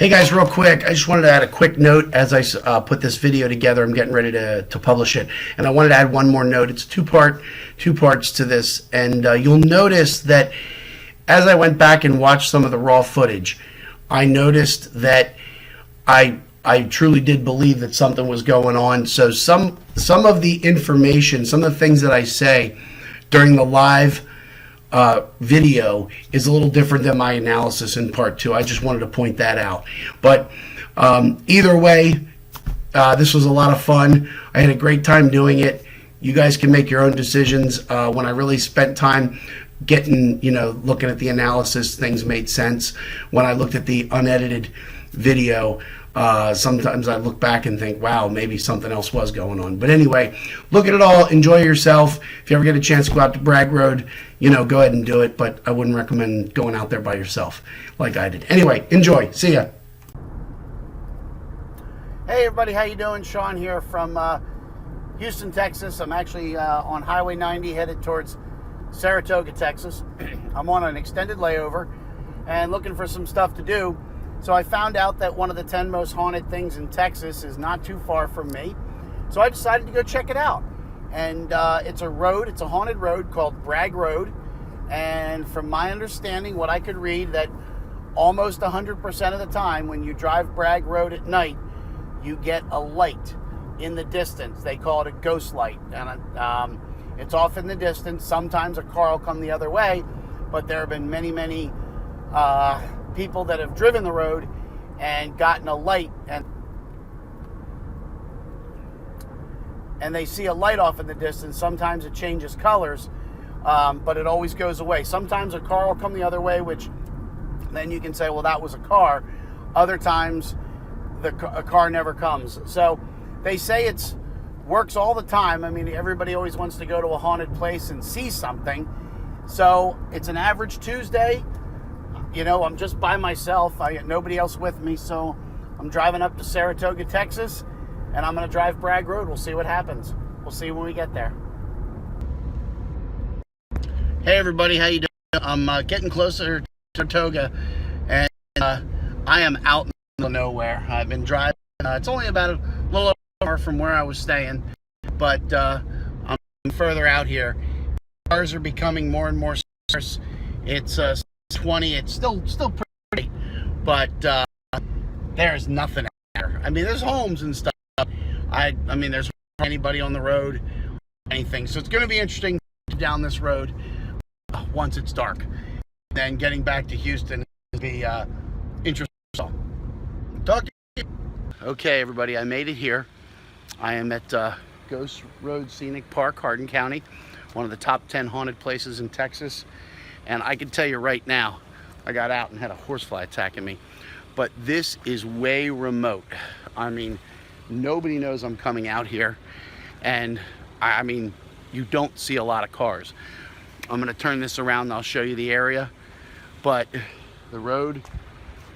Hey guys, real quick, I just wanted to add a quick note as I put this video together. I'm getting ready to publish it, and I wanted to add one more note. It's two parts to this, and you'll notice that as I went back and watched some of the raw footage, I noticed that I truly did believe that something was going on. So some of the information, some of the things that I say during the live video is a little different than my analysis in part two. I just wanted to point that out. But either way, this was a lot of fun. I had a great time doing it. You guys can make your own decisions. When I really spent time looking at the analysis, things made sense. When I looked at the unedited video, sometimes I look back and think, wow, maybe something else was going on. But anyway, look at it all. Enjoy yourself. If you ever get a chance to go out to Bragg Road, go ahead and do it. But I wouldn't recommend going out there by yourself like I did. Anyway, enjoy. See ya. Hey everybody, how you doing? Sean here from Houston, Texas. I'm actually on Highway 90 headed towards Saratoga, Texas. I'm on an extended layover and looking for some stuff to do. So I found out that one of the 10 most haunted things in Texas is not too far from me. So I decided to go check it out. And it's a haunted road called Bragg Road. And from my understanding, what I could read, that almost 100% of the time when you drive Bragg Road at night, you get a light in the distance. They call it a ghost light. And it's off in the distance. Sometimes a car will come the other way, but there have been many people that have driven the road and gotten a light, and they see a light off in the distance. Sometimes it changes colors, but it always goes away. Sometimes a car will come the other way, which then you can say, well, that was a car. Other times a car never comes. So they say it works all the time. I mean, everybody always wants to go to a haunted place and see something. So it's an average Tuesday. I'm just by myself. I got nobody else with me, so I'm driving up to Saratoga, Texas, and I'm going to drive Bragg Road. We'll see what happens. We'll see when we get there. Hey everybody, how you doing? I'm getting closer to Saratoga, and I am out in the middle of nowhere. I've been driving. It's only about a little over from where I was staying, but I'm further out here. Cars are becoming more and more scarce. It's 20. It's still pretty, but there's nothing out there. I mean, there's homes and stuff. I mean, there's anybody on the road, anything. So it's going to be interesting down this road once it's dark. Then getting back to Houston will be interesting. Talk to you. Okay, everybody, I made it here. I am at Ghost Road Scenic Park, Hardin County, one of the top 10 haunted places in Texas. And I can tell you right now, I got out and had a horsefly attacking me. But this is way remote. I mean, nobody knows I'm coming out here. And I mean, you don't see a lot of cars. I'm gonna turn this around and I'll show you the area. But the road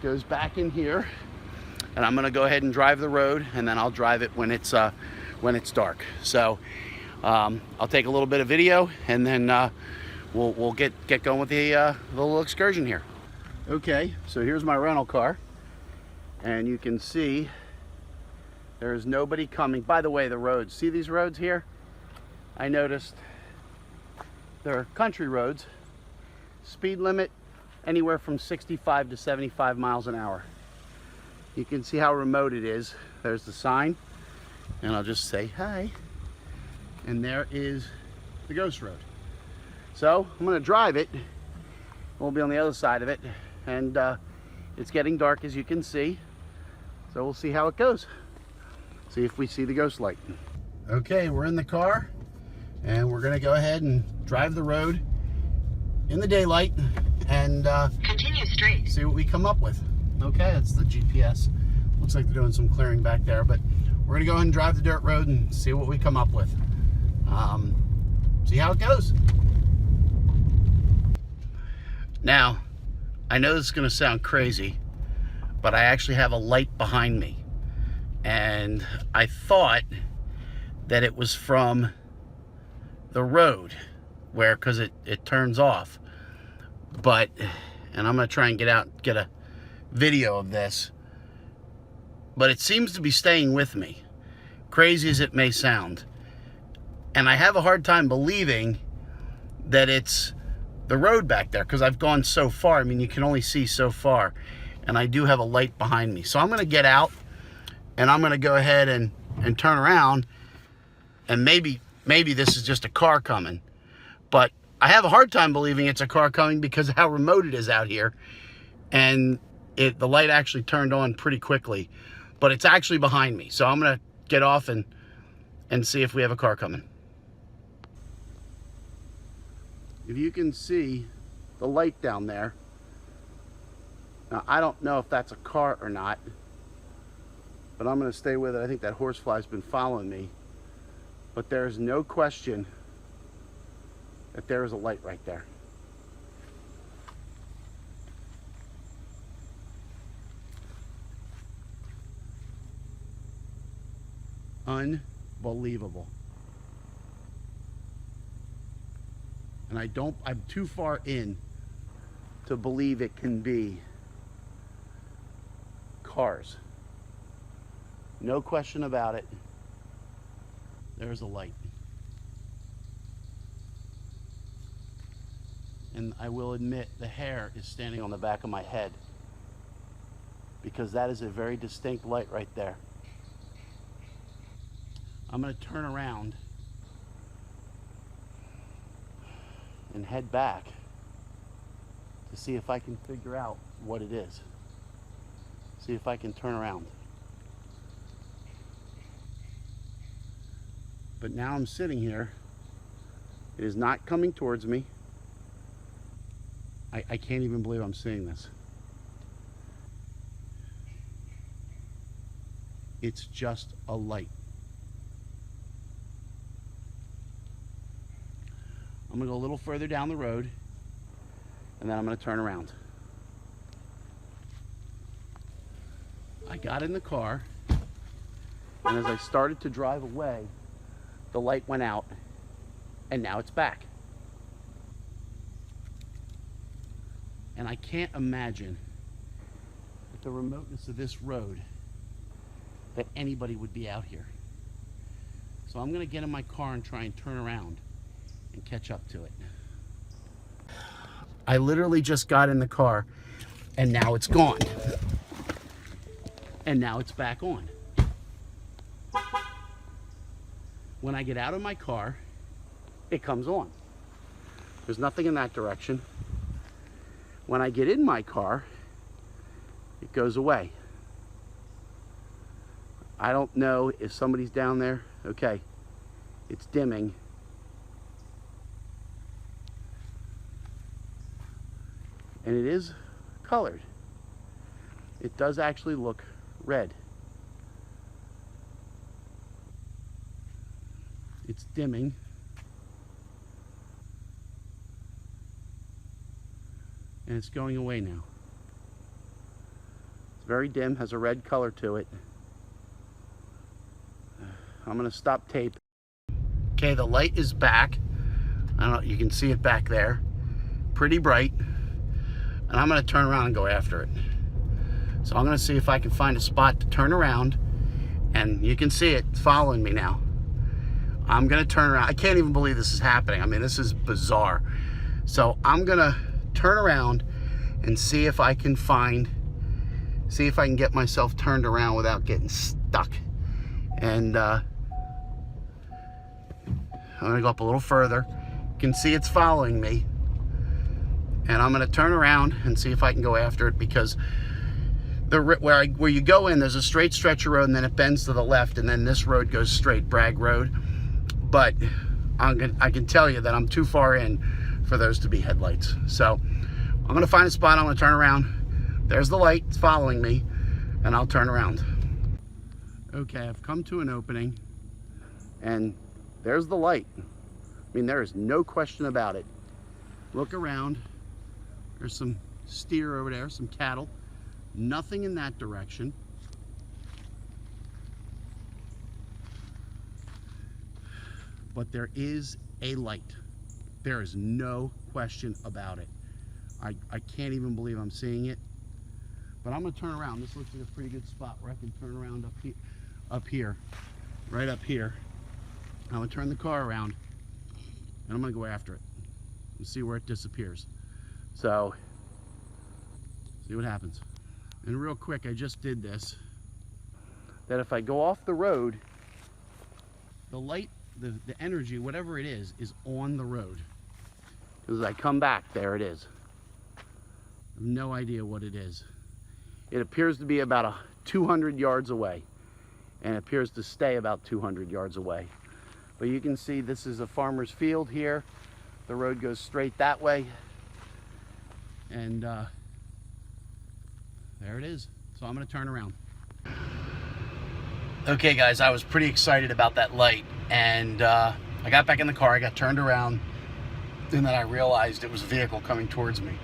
goes back in here. And I'm gonna go ahead and drive the road, and then I'll drive it when it's dark. So I'll take a little bit of video, and then we'll get going with the little excursion here. Okay, so here's my rental car, and you can see there's nobody coming. By the way, the roads, see these roads here? I noticed they're country roads. Speed limit anywhere from 65 to 75 miles an hour. You can see how remote it is. There's the sign, and I'll just say hi. And there is the ghost road. So I'm going to drive it. We'll be on the other side of it, and it's getting dark, as you can see. So we'll see how it goes. See if we see the ghost light. Okay, we're in the car, and we're going to go ahead and drive the road in the daylight and continue straight. See what we come up with. Okay, that's the GPS. Looks like they're doing some clearing back there, but we're going to go ahead and drive the dirt road and see what we come up with. See how it goes. Now, I know this is going to sound crazy, but I actually have a light behind me. And I thought that it was from the road, because it turns off. But, and I'm going to try and get a video of this, but it seems to be staying with me, crazy as it may sound. And I have a hard time believing that it's the road back there, because I've gone so far. I mean, you can only see so far, and I do have a light behind me. So I'm going to get out, and I'm going to go ahead and turn around, and maybe this is just a car coming. But I have a hard time believing it's a car coming because of how remote it is out here, and the light actually turned on pretty quickly, but it's actually behind me. So I'm going to get off and see if we have a car coming. If you can see the light down there, now I don't know if that's a car or not, but I'm going to stay with it. I think that horsefly's been following me, but there's no question that there is a light right there. Unbelievable. And I'm too far in to believe it can be cars. No question about it. There's a light. And I will admit, the hair is standing on the back of my head, because that is a very distinct light right there. I'm going to turn around and head back to see if I can figure out what it is. See if I can turn around. But now I'm sitting here. It is not coming towards me. I can't even believe I'm seeing this. It's just a light. I'm going to go a little further down the road, and then I'm going to turn around. I got in the car, and as I started to drive away, the light went out, and now it's back. And I can't imagine, with the remoteness of this road, that anybody would be out here. So I'm going to get in my car and try and turn around and catch up to it. I literally just got in the car, and now it's gone. And now it's back on. When I get out of my car, it comes on. There's nothing in that direction. When I get in my car, it goes away. I don't know if somebody's down there. Okay, it's dimming. And it is colored. It does actually look red. It's dimming. And it's going away now. It's very dim, has a red color to it. I'm gonna stop tape. Okay, the light is back. I don't know, you can see it back there. Pretty bright. And I'm gonna turn around and go after it. So I'm gonna see if I can find a spot to turn around, and you can see it following me now. I'm gonna turn around. I can't even believe this is happening. I mean, this is bizarre. So I'm gonna turn around and see if I can get myself turned around without getting stuck. And I'm gonna go up a little further. You can see it's following me. And I'm gonna turn around and see if I can go after it, because where you go in, there's a straight stretch of road, and then it bends to the left, and then this road goes straight, Bragg Road. But I can tell you that I'm too far in for those to be headlights. So I'm gonna find a spot, I'm gonna turn around. There's the light, it's following me, and I'll turn around. Okay, I've come to an opening, and there's the light. I mean, there is no question about it. Look around. There's some steer over there, some cattle. Nothing in that direction. But there is a light. There is no question about it. I can't even believe I'm seeing it. But I'm going to turn around. This looks like a pretty good spot where I can turn around up here, right up here. I'm going to turn the car around, and I'm going to go after it and see where it disappears. So, see what happens. And real quick, I just did this, that if I go off the road, the light, the energy, whatever it is on the road. As I come back, there it is. I have no idea what it is. It appears to be about 200 yards away, and it appears to stay about 200 yards away. But you can see this is a farmer's field here. The road goes straight that way, and there it is. So I'm going to turn around. Okay guys, I was pretty excited about that light, and I got back in the car, I got turned around, and then I realized it was a vehicle coming towards me.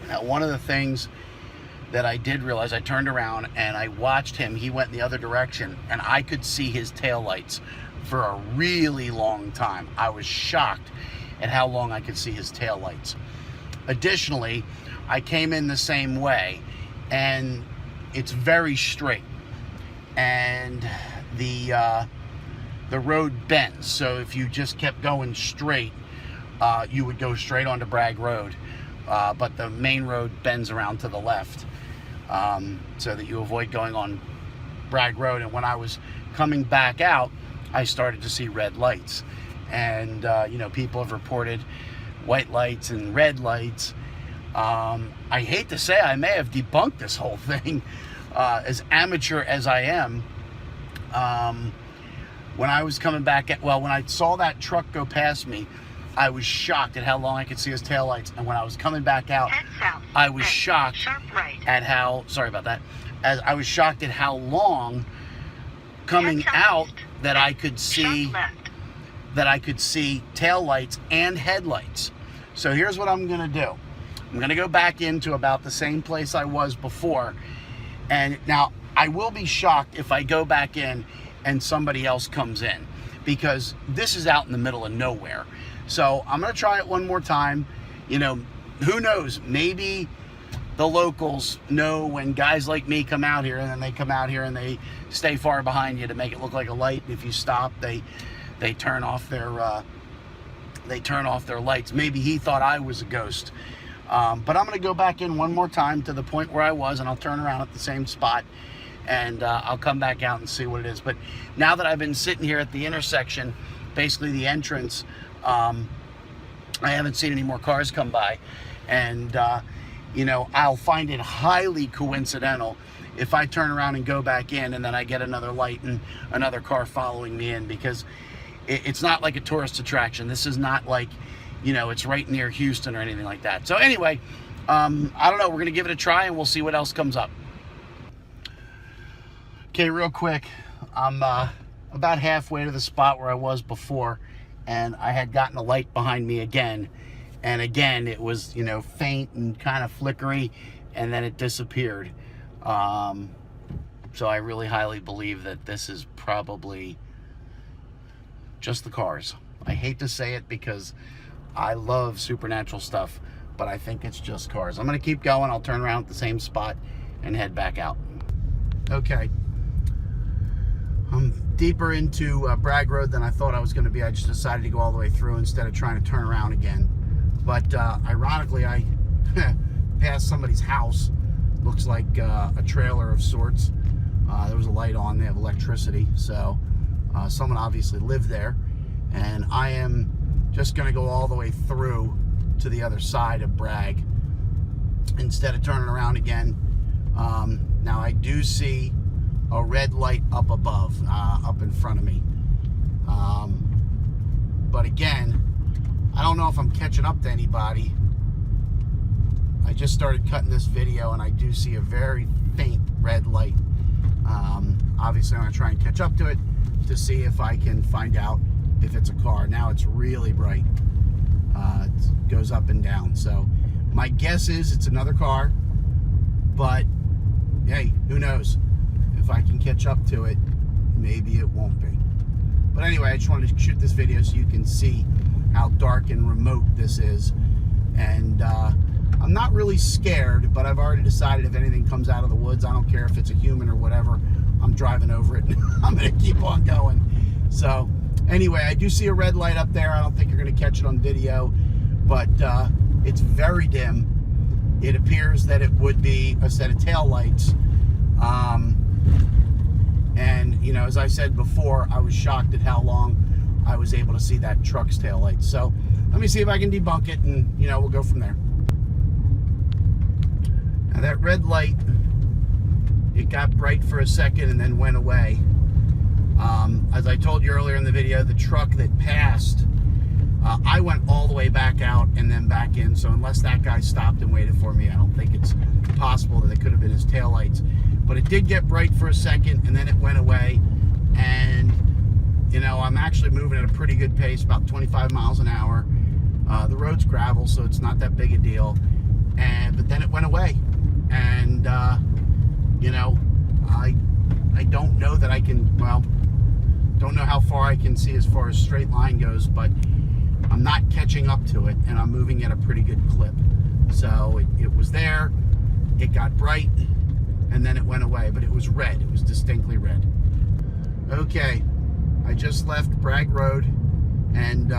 Now, one of the things that I did realize, I turned around and I watched him. He went in the other direction, and I could see his taillights for a really long time. I was shocked at how long I could see his taillights. Additionally, I came in the same way, and it's very straight, and the road bends. So if you just kept going straight, you would go straight onto Bragg Road, but the main road bends around to the left, so that you avoid going on Bragg Road. And when I was coming back out, I started to see red lights, and you know, people have reported white lights and red lights. I hate to say, I may have debunked this whole thing, as amateur as I am. When I was coming back when I saw that truck go past me, I was shocked at how long I could see his taillights. And when I was coming back out, I was shocked at how, sorry about that, as I was shocked at how long coming out that I could see taillights and headlights. So here's what I'm gonna do. I'm gonna go back into about the same place I was before. And now I will be shocked if I go back in and somebody else comes in, because this is out in the middle of nowhere. So I'm gonna try it one more time. You know, who knows, maybe the locals know when guys like me come out here, and then they come out here and they stay far behind you to make it look like a light. If you stop, they turn off their lights. Maybe he thought I was a ghost. But I'm gonna go back in one more time to the point where I was, and I'll turn around at the same spot, and I'll come back out and see what it is. But now that I've been sitting here at the intersection, basically the entrance, I haven't seen any more cars come by, and you know, I'll find it highly coincidental if I turn around and go back in, and then I get another light and another car following me in, because it's not like a tourist attraction. This is not like, you know, it's right near Houston or anything like that. So anyway, I don't know, we're gonna give it a try, and we'll see what else comes up. Okay, real quick, I'm about halfway to the spot where I was before, and I had gotten a light behind me again, and again it was, you know, faint and kind of flickery, and then it disappeared. So I really highly believe that this is probably just the cars. I hate to say it because I love supernatural stuff, but I think it's just cars. I'm gonna keep going. I'll turn around at the same spot and head back out. Okay, I'm deeper into Bragg Road than I thought I was gonna be. I just decided to go all the way through instead of trying to turn around again. But ironically, I passed somebody's house. Looks like a trailer of sorts. There was a light on, they have electricity, so someone obviously lived there. And I am just gonna go all the way through to the other side of Bragg instead of turning around again. Now I do see a red light up above, up in front of me. But again, I don't know if I'm catching up to anybody. I just started cutting this video, and I do see a very faint red light. Obviously I'm gonna try and catch up to it to see if I can find out if it's a car. Now it's really bright. It goes up and down. So my guess is it's another car, but hey, who knows? If I can catch up to it, maybe it won't be. But anyway, I just wanted to shoot this video so you can see how dark and remote this is. And I'm not really scared, but I've already decided if anything comes out of the woods, I don't care if it's a human or whatever, I'm driving over it. I'm going to keep on going. So anyway, I do see a red light up there. I don't think you're going to catch it on video, but it's very dim. It appears that it would be a set of tail lights. And, you know, as I said before, I was shocked at how long I was able to see that truck's tail lights. So let me see if I can debunk it, and, you know, we'll go from there. Now that red light, it got bright for a second and then went away. As I told you earlier in the video, the truck that passed, I went all the way back out and then back in. So unless that guy stopped and waited for me, I don't think it's possible that it could have been his taillights. But it did get bright for a second and then it went away. And, you know, I'm actually moving at a pretty good pace, about 25 miles an hour. The road's gravel, so it's not that big a deal. But then it went away. And, you know, I don't know that I can, well, don't know how far I can see as far as straight line goes, but I'm not catching up to it, and I'm moving at a pretty good clip. So it was there, it got bright, and then it went away, but it was red. It was distinctly red. Okay, I just left Bragg Road, and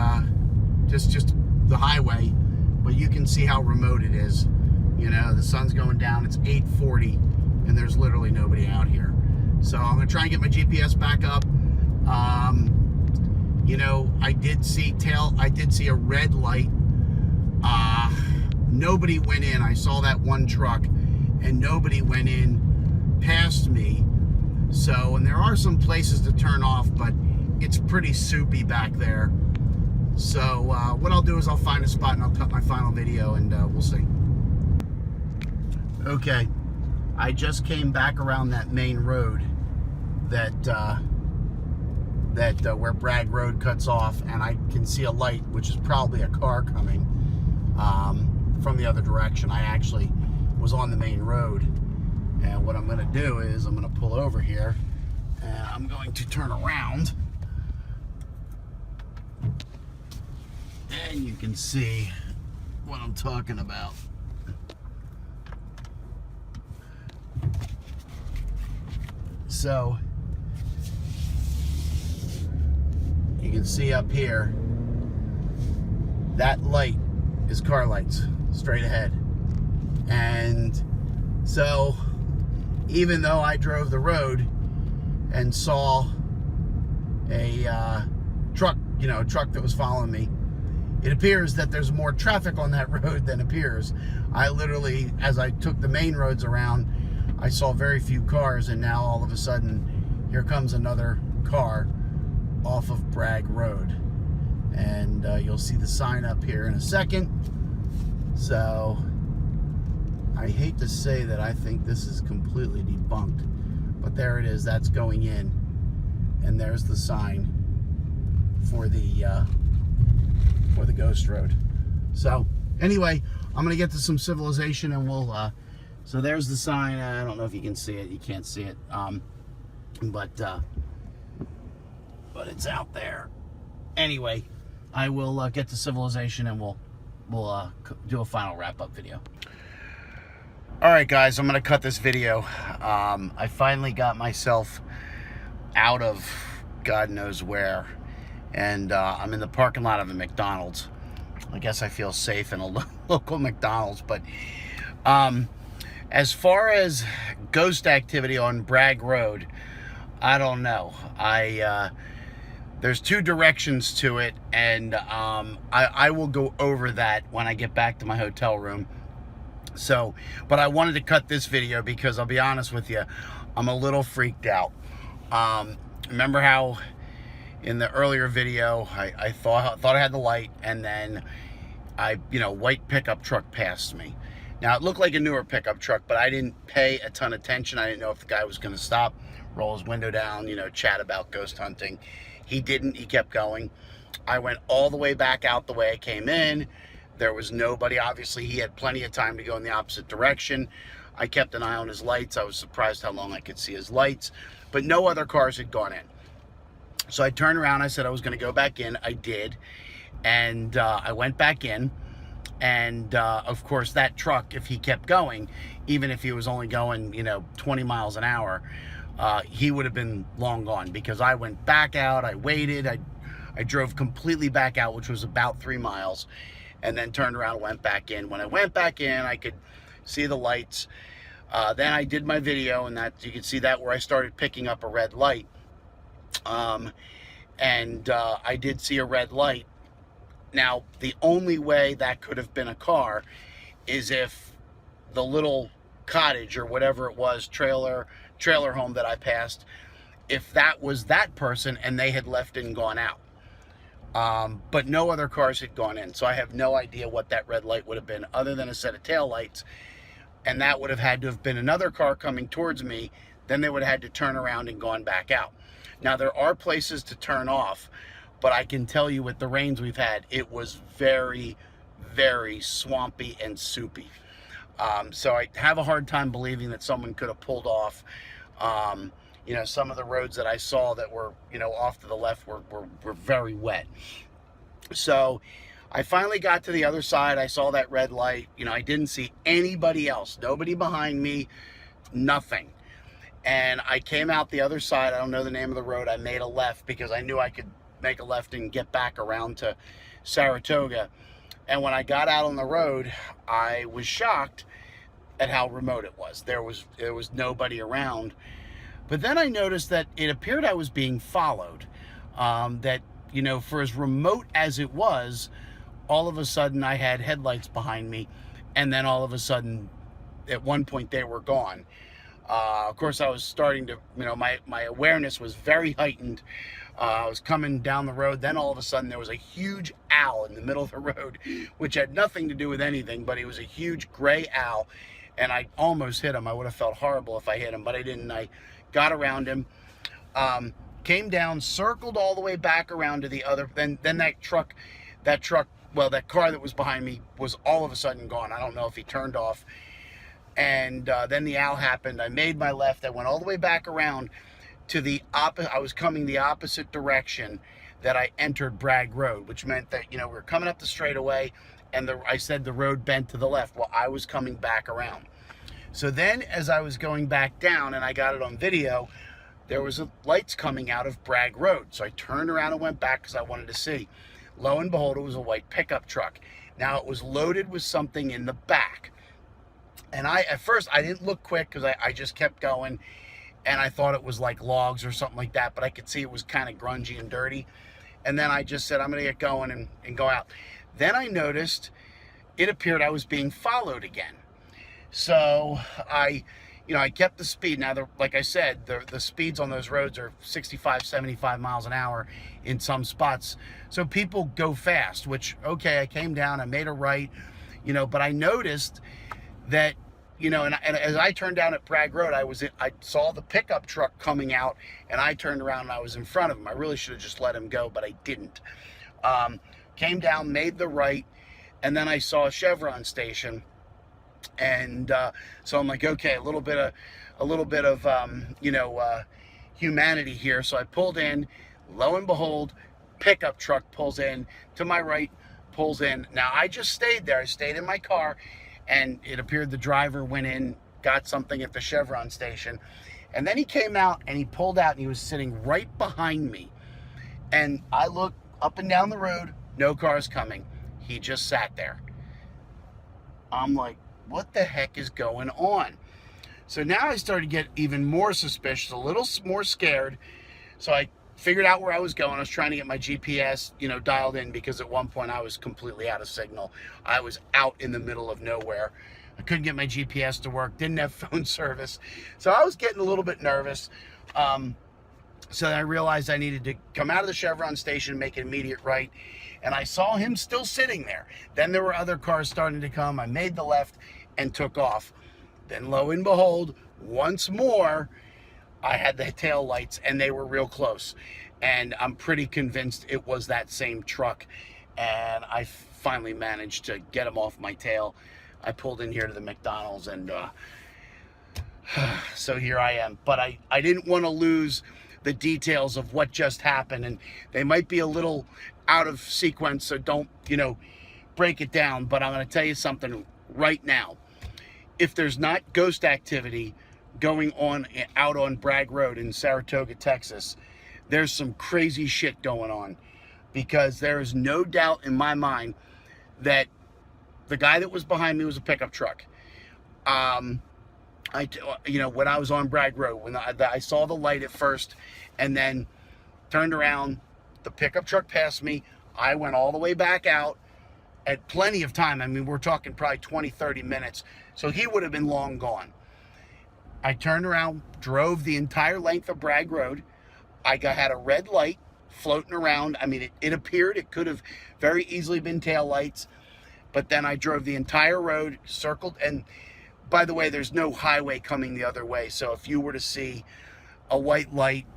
just the highway, but you can see how remote it is. You know, the sun's going down, it's 8:40, and there's literally nobody out here. So I'm gonna try and get my GPS back up. You know, I did see a red light. Nobody went in. I saw that one truck, and nobody went in past me. So, and there are some places to turn off, but it's pretty soupy back there. So what I'll do is I'll find a spot and I'll cut my final video, and we'll see. Okay, I just came back around that main road that where Bragg Road cuts off, and I can see a light, which is probably a car coming from the other direction. I actually was on the main road, and what I'm going to do is I'm going to pull over here, and I'm going to turn around, and you can see what I'm talking about. So you can see up here, that light is car lights straight ahead. And so even though I drove the road and saw a truck, you know, a truck that was following me, it appears that there's more traffic on that road than appears. I literally, as I took the main roads around, I saw very few cars, and now all of a sudden here comes another car off of Bragg Road, and you'll see the sign up here in a second. So I hate to say that I think this is completely debunked, but there it is. That's going in, and there's the sign for the ghost road. So anyway, I'm gonna get to some civilization, and we'll so there's the sign. I don't know if you can see it. You can't see it, but it's out there. Anyway, I will get to civilization, and we'll do a final wrap-up video. All right, guys, I'm gonna cut this video. I finally got myself out of God knows where, and I'm in the parking lot of a McDonald's. I guess I feel safe in a local McDonald's, but as far as ghost activity on Bragg Road, I don't know. There's two directions to it, and I will go over that when I get back to my hotel room. So, but I wanted to cut this video because I'll be honest with you, I'm a little freaked out. Remember how in the earlier video I thought I had the light, and then white pickup truck passed me. Now, it looked like a newer pickup truck, but I didn't pay a ton of attention. I didn't know if the guy was going to stop, roll his window down, chat about ghost hunting. He didn't. He kept going. I went all the way back out the way I came in. There was nobody. Obviously, he had plenty of time to go in the opposite direction. I kept an eye on his lights. I was surprised how long I could see his lights, but no other cars had gone in. So I turned around. I said I was going to go back in. I did, and I went back in. And of course, that truck, if he kept going, even if he was only going, 20 miles an hour, he would have been long gone, because I went back out, I waited, I drove completely back out, which was about 3 miles, and then turned around and went back in. When I went back in, I could see the lights. Then I did my video, and that you can see that where I started picking up a red light. I did see a red light. Now, the only way that could have been a car is if the little cottage or whatever it was, trailer home that I passed, if that was that person and they had left and gone out. But no other cars had gone in, so I have no idea what that red light would have been, other than a set of tail lights, and that would have had to have been another car coming towards me. Then they would have had to turn around and gone back out. Now, there are places to turn off, but I can tell you, with the rains we've had, it was very, very swampy and soupy. So I have a hard time believing that someone could have pulled off. Some of the roads that I saw that were, off to the left were very wet. So I finally got to the other side. I saw that red light. I didn't see anybody else, nobody behind me, nothing. And I came out the other side. I don't know the name of the road. I made a left because I knew I could make a left and get back around to Saratoga. And when I got out on the road, I was shocked at how remote it was. There was nobody around. But then I noticed that it appeared I was being followed. That, for as remote as it was, all of a sudden I had headlights behind me, and then all of a sudden, at one point, they were gone. Of course, I was starting to, my awareness was very heightened. I was coming down the road. Then all of a sudden, there was a huge owl in the middle of the road, which had nothing to do with anything, but he was a huge gray owl, and I almost hit him. I would have felt horrible if I hit him, but I didn't. I got around him, came down, circled all the way back around to the other. Then that truck, well, that car that was behind me was all of a sudden gone. I don't know if he turned off. And then the owl happened. I made my left. I went all the way back around to the opposite. I was coming the opposite direction that I entered Bragg Road, which meant that, we were coming up the straightaway, and I said the road bent to the left. Well, I was coming back around. So then, as I was going back down, and I got it on video, there was lights coming out of Bragg Road. So I turned around and went back because I wanted to see. Lo and behold, it was a white pickup truck. Now, it was loaded with something in the back. And at first, I didn't look quick because I just kept going, and I thought it was like logs or something like that, but I could see it was kind of grungy and dirty. And then I just said, I'm going to get going and go out. Then I noticed it appeared I was being followed again. So I kept the speed. Now, like I said, the speeds on those roads are 65, 75 miles an hour in some spots. So people go fast, which, okay, I came down, I made a right, but I noticed that, and as I turned down at Bragg Road, I saw the pickup truck coming out, and I turned around and I was in front of him. I really should have just let him go, but I didn't. Came down, made the right, and then I saw a Chevron station, and so I'm like, okay, a little bit of humanity here. So I pulled in. Lo and behold, pickup truck pulls in to my right, pulls in. Now I just stayed there. I stayed in my car. And it appeared the driver went in, got something at the Chevron station. And then he came out and he pulled out and he was sitting right behind me. And I looked up and down the road, no cars coming. He just sat there. I'm like, what the heck is going on? So now I started to get even more suspicious, a little more scared. So I figured out where I was going. I was trying to get my GPS, dialed in, because at one point I was completely out of signal. I was out in the middle of nowhere. I couldn't get my GPS to work, didn't have phone service. So I was getting a little bit nervous. So I realized I needed to come out of the Chevron station, make an immediate right. And I saw him still sitting there. Then there were other cars starting to come. I made the left and took off. Then lo and behold, once more, I had the tail lights, and they were real close. And I'm pretty convinced it was that same truck. And I finally managed to get him off my tail. I pulled in here to the McDonald's, and so here I am. But I didn't want to lose the details of what just happened. And they might be a little out of sequence, so don't, break it down, but I'm going to tell you something right now. If there's not ghost activity going on out on Bragg Road in Saratoga, Texas, there's some crazy shit going on, because there is no doubt in my mind that the guy that was behind me was a pickup truck. When I was on Bragg Road, when I saw the light at first and then turned around, the pickup truck passed me. I went all the way back out at plenty of time. I mean, we're talking probably 20, 30 minutes. So he would have been long gone. I turned around, drove the entire length of Bragg Road. Had a red light floating around. I mean, it appeared it could have very easily been tail lights. But then I drove the entire road, circled, and by the way, there's no highway coming the other way. So if you were to see a white light,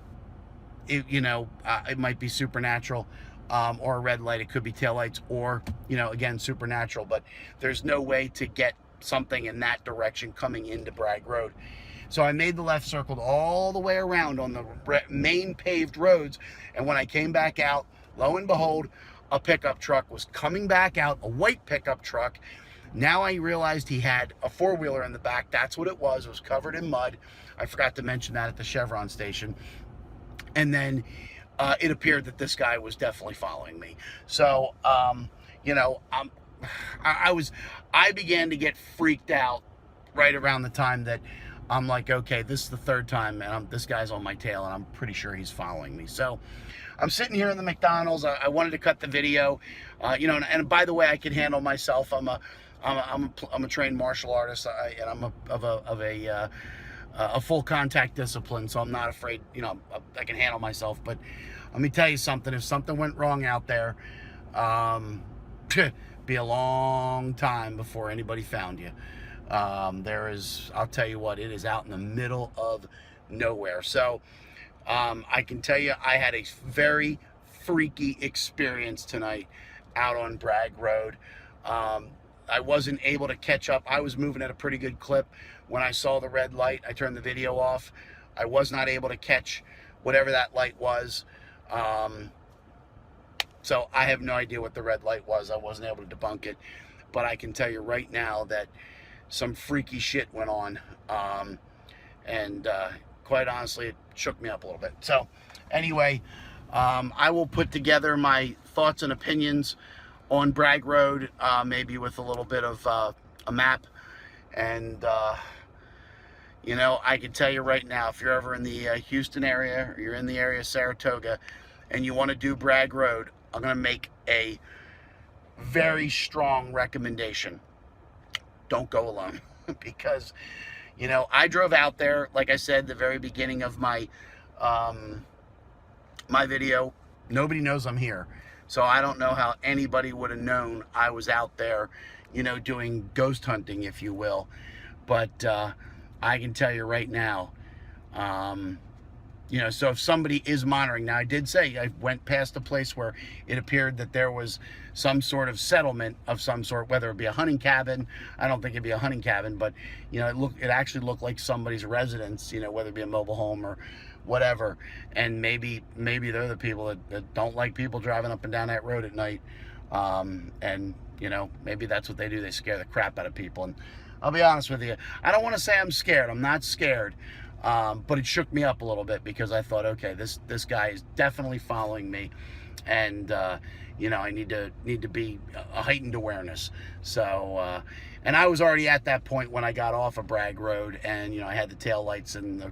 it might be supernatural, or a red light, it could be taillights, or, again, supernatural. But there's no way to get something in that direction coming into Bragg Road. So I made the left, circled all the way around on the main paved roads. And when I came back out, lo and behold, a pickup truck was coming back out, a white pickup truck. Now I realized he had a four-wheeler in the back. That's what it was. It was covered in mud. I forgot to mention that at the Chevron station. And then it appeared that this guy was definitely following me. So, I began to get freaked out right around the time that I'm like, okay, this is the third time, and this guy's on my tail, and I'm pretty sure he's following me. So I'm sitting here in the McDonald's. I wanted to cut the video, and by the way, I can handle myself. I'm a trained martial artist, and I'm of a full contact discipline, so I'm not afraid. I can handle myself. But let me tell you something: if something went wrong out there, be a long time before anybody found you. I'll tell you what, it is out in the middle of nowhere. So I can tell you, I had a very freaky experience tonight out on Bragg Road. I wasn't able to catch up. I was moving at a pretty good clip. When I saw the red light, I turned the video off. I was not able to catch whatever that light was. So I have no idea what the red light was. I wasn't able to debunk it. But I can tell you right now that some freaky shit went on. Quite honestly, it shook me up a little bit. So anyway, I will put together my thoughts and opinions on Bragg Road, maybe with a little bit of a map. And, I can tell you right now, if you're ever in the Houston area, or you're in the area of Saratoga, and you want to do Bragg Road, I'm going to make a very strong recommendation. Don't go alone. Because, I drove out there, like I said, the very beginning of my my video. Nobody knows I'm here. So I don't know how anybody would have known I was out there, doing ghost hunting, if you will. But I can tell you right now, so if somebody is monitoring, now I did say I went past a place where it appeared that there was some sort of settlement of some sort, whether it be a hunting cabin. I don't think it'd be a hunting cabin, but it actually looked like somebody's residence, whether it be a mobile home or whatever. And maybe they're the people that don't like people driving up and down that road at night. And maybe that's what they do. They scare the crap out of people. And I'll be honest with you, I don't want to say I'm scared. I'm not scared. But it shook me up a little bit, because I thought, okay, this guy is definitely following me, and I need to be a heightened awareness. So, and I was already at that point when I got off of Bragg Road, and I had the tail lights, and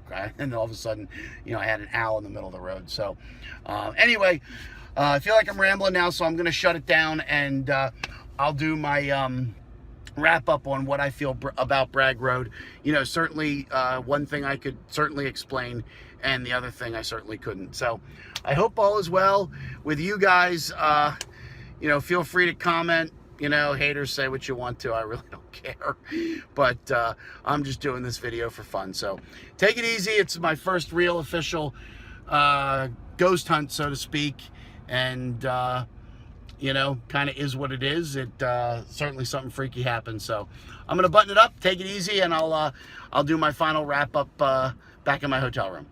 all of a sudden, I had an owl in the middle of the road. So, anyway, I feel like I'm rambling now, so I'm going to shut it down, and I'll do my wrap up on what I feel about Bragg Road. Certainly one thing I could certainly explain, and the other thing I certainly couldn't. So I hope all is well with you guys. Feel free to comment. Haters, say what you want to. I really don't care. But I'm just doing this video for fun. So take it easy. It's my first real official ghost hunt, so to speak. And kind of is what it is. It certainly something freaky happened. So I'm gonna button it up, take it easy, and I'll do my final wrap up back in my hotel room.